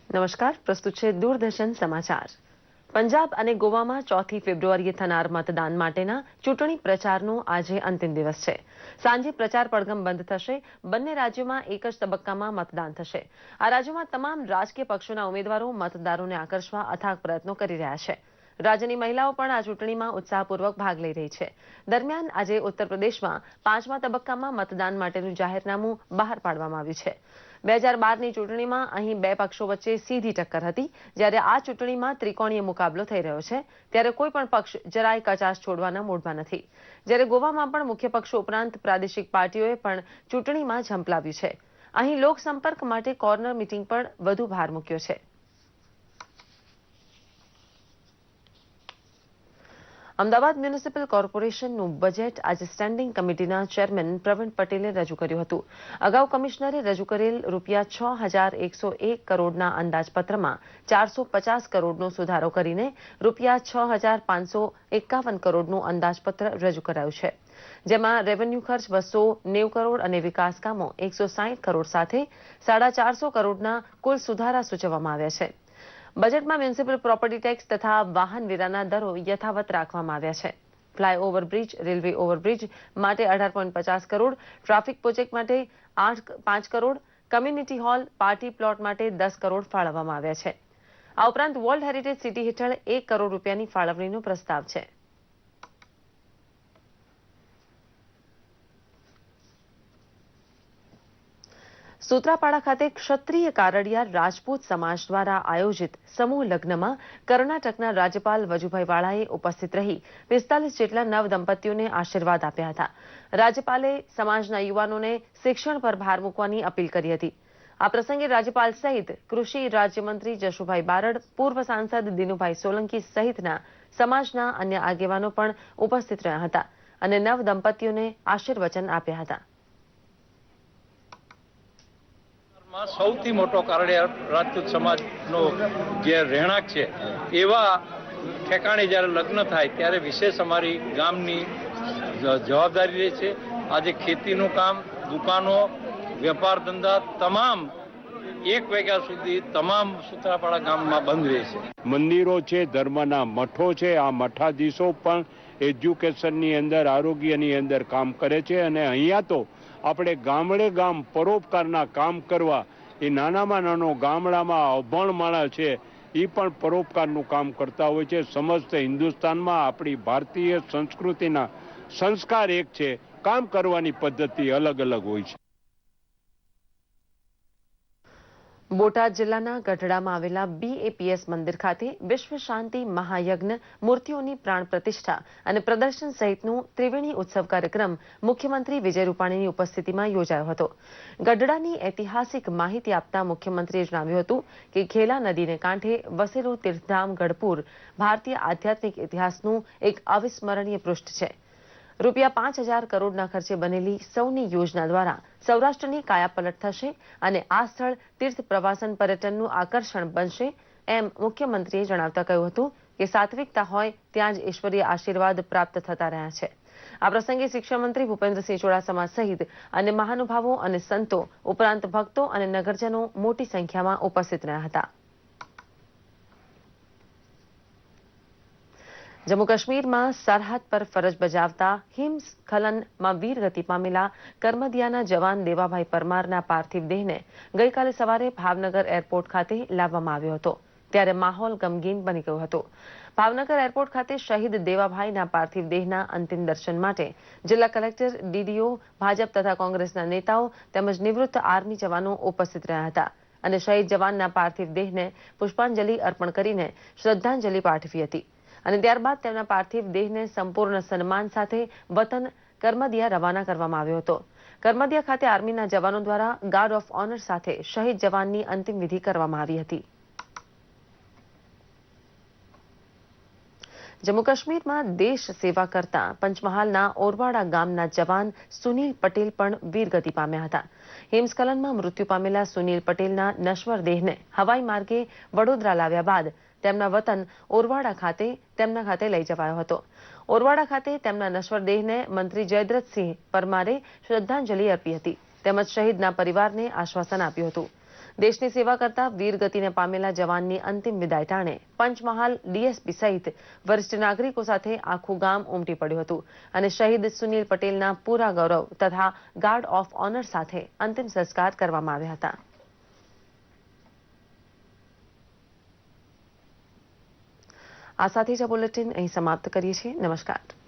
નમસ્કાર, પ્રસ્તુત છે દૂરદર્શન સમાચાર। પંજાબ અને ગોવામાં 4 ફેબ્રુઆરીએ થનાર મતદાન માટેના ચૂંટણી પ્રચારનો આજે અંતિમ દિવસ છે। સાંજે પ્રચાર પડઘમ બંધ થશે। બંને રાજ્યોમાં એક જ તબક્કામાં મતદાન થશે। આ રાજ્યોમાં તમામ રાજકીય પક્ષોના ઉમેદવારો મતદારોને આકર્ષવા અથાગ પ્રયત્નો કરી રહ્યા છે। રાજ્યની મહિલાઓ પણ આ ચૂંટણીમાં ઉત્સાહપૂર્વક ભાગ લઈ રહી છે। દરમિયાન આજે ઉત્તર પ્રદેશમાં 5મા તબક્કામાં મતદાન માટેનું જાહેરનામું બહાર પાડવામાં આવ્યું છે। 2012ની ચૂંટણીમાં અહીં બે પક્ષો વચ્ચે સીધી ટક્કર હતી, જ્યારે આ ચૂંટણીમાં ત્રિકોણીય મુકાબલો થઈ રહ્યો છે, ત્યારે કોઈ પણ પક્ષ જરાય કચાશ છોડવાના મૂડમાં નથી। જ્યારે ગોવામાં પણ મુખ્ય પક્ષો ઉપરાંત પ્રાદેશિક પાર્ટીઓએ પણ ચૂંટણીમાં ઝંપલાવ્યું છે। અહીં લોકસંપર્ક માટે કોર્નર મીટિંગ પર વધુ ભાર મૂક્યો છે। અમદાવાદ મ્યુનિસિપલ કોર્પોરેશનનું બજેટ આજે સ્ટેન્ડિંગ કમિટીના ચેરમેન પ્રવીણ પટેલે રજૂ કર્યું હતું। અગાઉ કમિશનરે રજૂ કરેલ ₹6101 કરોડના અંદાજપત્રમાં 450 કરોડનો સુધારો કરીને ₹6551 કરોડનું અંદાજપત્ર રજૂ કરાયું છે, જેમાં રેવન્યુ ખર્ચ 290 કરોડ અને વિકાસ કામો 160 કરોડ સાથે 450 કરોડના કુલ સુધારા સૂચવવામાં આવ્યા છે। બજેટમાં મ્યુનિસિપલ પ્રોપર્ટી ટેક્સ તથા વાહન વેરાના દરો યથાવત રાખવામાં આવ્યા છે। ફ્લાયઓવર બ્રિજ, રેલવે ઓવરબ્રિજ માટે 18.50 કરોડ, ટ્રાફિક પ્રોજેક્ટ માટે 5 crore, community hall, party plot માટે 10 કરોડ ફાળવવામાં આવ્યા છે। આ ઉપરાંત વર્લ્ડ હેરિટેજ સિટી હેઠળ 1 કરોડ રૂપિયાની ફાળવણીનો પ્રસ્તાવ છે। સૂત્રાપાડા ખાતે ક્ષત્રિય કારડિયા રાજપૂત સમાજ દ્વારા આયોજિત સમૂહ લગ્નમાં કર્ણાટકના રાજ્યપાલ વજુભાઈ વાળાએ ઉપસ્થિત રહી 45 જેટલા નવ દંપતીઓને આશીર્વાદ આપ્યા હતા। રાજ્યપાલે સમાજના યુવાનોને શિક્ષણ પર ભાર મૂકવાની અપીલ કરી હતી। આ પ્રસંગે રાજ્યપાલ સહિત કૃષિ રાજ્યમંત્રી જશુભાઈ બારડ, પૂર્વ સાંસદ દિનુભાઈ સોલંકી સહિતના સમાજના અન્ય આગેવાનો પણ ઉપસ્થિત રહ્યા હતા અને નવ દંપતીઓને આશીર્વચન આપ્યા હતા। સૌથી મોટો કારડિયા રાજપૂત સમાજનો જે રહેણાંક છે, એવા ઠેકાણે જ્યારે લગ્ન થાય ત્યારે વિશેષ અમારી ગામની જવાબદારી રહે છે। આજે ખેતીનું કામ, દુકાનો, વેપાર ધંધા તમામ 1 વાગ્યા સુધી તમામ સૂત્રાપાડા ગામમાં બંધ રહે છે। મંદિરો છે, ધર્મના મઠો છે, આ મઠાધીશો પણ એજ્યુકેશનની અંદર, આરોગ્યની અંદર કામ કરે છે અને અહીંયા તો આપણે ગામડે ગામ પરોપકારના કામ કરવા, એ નાનામાં નાનો ગામડામાં અભણ માણસ છે એ પણ પરોપકારનું કામ કરતા હોય છે। સમસ્ત હિન્દુસ્તાનમાં આપણી ભારતીય સંસ્કૃતિના સંસ્કાર એક છે, કામ કરવાની પદ્ધતિ અલગ અલગ હોય છે। બોટાદ જિલ્લાના ગઢડામાં આવેલા BAPS મંદિર ખાતે વિશ્વ શાંતિ મહાયજ્ઞ, મૂર્તિઓની પ્રાણ પ્રતિષ્ઠા અને પ્રદર્શન સહિતનું ત્રિવેણી ઉત્સવ કાર્યક્રમ મુખ્યમંત્રી વિજય રૂપાણીની ઉપસ્થિતિમાં યોજાયો હતો। ગઢડાની ઐતિહાસિક માહિતી આપતા મુખ્યમંત્રીએ જણાવ્યું હતું કે ખેલા નદીને કાંઠે વસેલું તીર્થધામ ગઢપુર ભારતીય આધ્યાત્મિક ઇતિહાસનું એક અવિસ્મરણીય પૃષ્ઠ છે। ₹5000 કરોડના ખર્ચે બનેલી સૌની યોજના દ્વારા સૌરાષ્ટ્રની કાયાપલટ થશે અને આ સ્થળ તીર્થ પ્રવાસન પર્યટનનું આકર્ષણ બનશે, એમ મુખ્યમંત્રીએ જણાવતા કહ્યું હતું કે સાત્વિકતા હોય ત્યાં જ ઈશ્વરીય આશીર્વાદ પ્રાપ્ત થતા રહ્યા છે। આ પ્રસંગે શિક્ષણ મંત્રી ભૂપેન્દ્રસિંહ ચુડાસમા સહિત અન્ય મહાનુભાવો અને સંતો ઉપરાંત ભક્તો અને નગરજનો મોટી સંખ્યામાં ઉપસ્થિત રહ્યા હતા। જમ્મુ કાશ્મીરમાં સરહદ પર ફરજ બજાવતા હિમસ્ખલનમાં વીરગતિ પામેલા કરમદિયાના જવાન દેવાભાઈ પરમારના પાર્થિવ દેહને ગઈકાલે સવારે ભાવનગર એરપોર્ટ ખાતે લાવવામાં આવ્યો હતો, ત્યારે માહોલ ગમગીન બની ગયો હતો। ભાવનગર એરપોર્ટ ખાતે શહીદ દેવાભાઈના પાર્થિવ દેહના અંતિમ દર્શન માટે જિલ્લા કલેક્ટર, DDO, ભાજપ તથા કોંગ્રેસના નેતાઓ તેમજ નિવૃત્ત આર્મી જવાનો ઉપસ્થિત રહ્યા હતા અને શહીદ જવાનના પાર્થિવ દેહને પુષ્પાંજલિ અર્પણ કરીને શ્રદ્ધાંજલિ પાઠવી હતી અને ત્યારબાદ તેમના પાર્થિવ દેહને સંપૂર્ણ સન્માન સાથે વતન કરમદિયા રવાના કરવામાં આવ્યો હતો। કરમદિયા ખાતે આર્મીના જવાનો દ્વારા ગાર્ડ ઓફ ઓનર સાથે શહીદ જવાનની અંતિમ વિધિ કરવામાં આવી હતી। જમ્મુ કાશ્મીરમાં દેશ સેવા કરતા પંચમહાલના ઓરવાડા ગામના જવાન સુનિલ પટેલ પણ વીરગતિ પામ્યા હતા। હિમસ્ખલનમાં મૃત્યુ પામેલા સુનિલ પટેલના નશ્વર દેહને હવાઈ માર્ગે વડોદરા લાવ્યા બાદ તેમના વતન ઓરવાડા ખાતે તેમના ખાતે લઈ જવાયો હતો। ઓરવાડા ખાતે તેમના નશ્વર દેહને મંત્રી જયદ્રથસિંહ પરમારે શ્રદ્ધાંજલિ અર્પી હતી તેમજ શહીદના પરિવારને આશ્વાસન આપ્યું હતું। દેશની સેવા કરતા વીરગતિને પામેલા જવાનની અંતિમ વિદાય ટાણે પંચમહાલ ડીએસપી સહિત વરિષ્ઠ નાગરિકો સાથે આખું ગામ ઉમટી પડ્યું હતું અને શહીદ સુનિલ પટેલના પૂરા ગૌરવ તથા ગાર્ડ ઓફ ઓનર સાથે અંતિમ સંસ્કાર કરવામાં આવ્યા હતા. આ સાથે જ આ બુલેટિન અહીં સમાપ્ત કરીએ છીએ. નમસ્કાર.